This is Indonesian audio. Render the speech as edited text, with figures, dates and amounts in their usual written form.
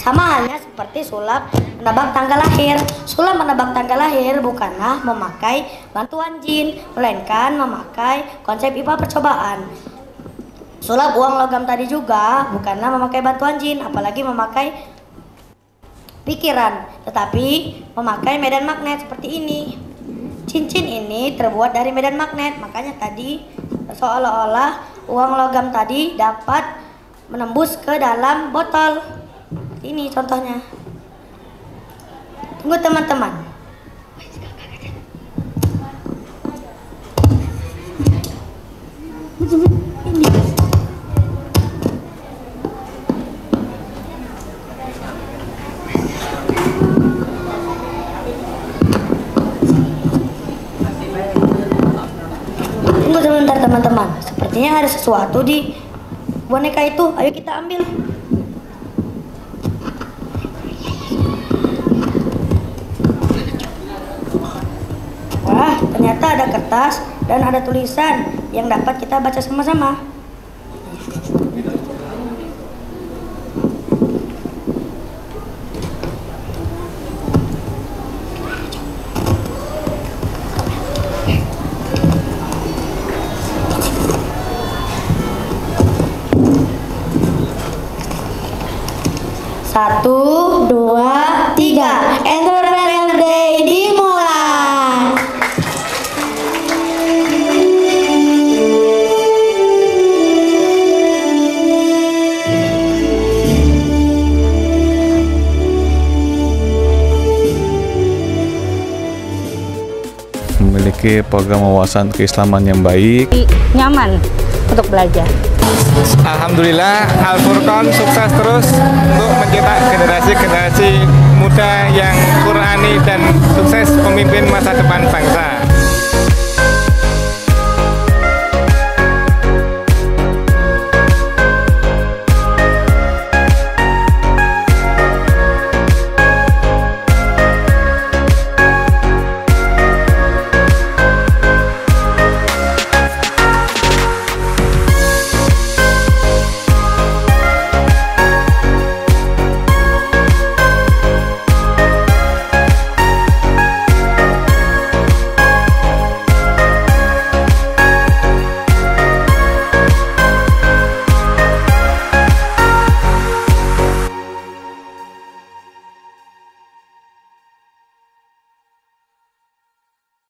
Sama halnya seperti sulap menebak tanggal lahir. Sulap menebak tanggal lahir bukanlah memakai bantuan jin, melainkan memakai konsep IPA percobaan. Sulap uang logam tadi juga bukanlah memakai bantuan jin, apalagi memakai pikiran, tetapi memakai medan magnet seperti ini. Cincin ini terbuat dari medan magnet, makanya tadi seolah-olah uang logam tadi dapat menembus ke dalam botol. Ini contohnya. Tunggu teman-teman. Tunggu sebentar teman-teman. Sepertinya ada sesuatu di boneka itu. Ayo kita ambil. Wah, ternyata ada kertas dan ada tulisan yang dapat kita baca sama-sama. Satu, dua, tiga. Entrepreneur Day dimulai. Memiliki program wawasan keislaman yang baik, nyaman untuk belajar. Alhamdulillah Al-Furqon sukses terus untuk mencetak generasi-generasi muda yang Qurani dan sukses pemimpin masa depan bangsa.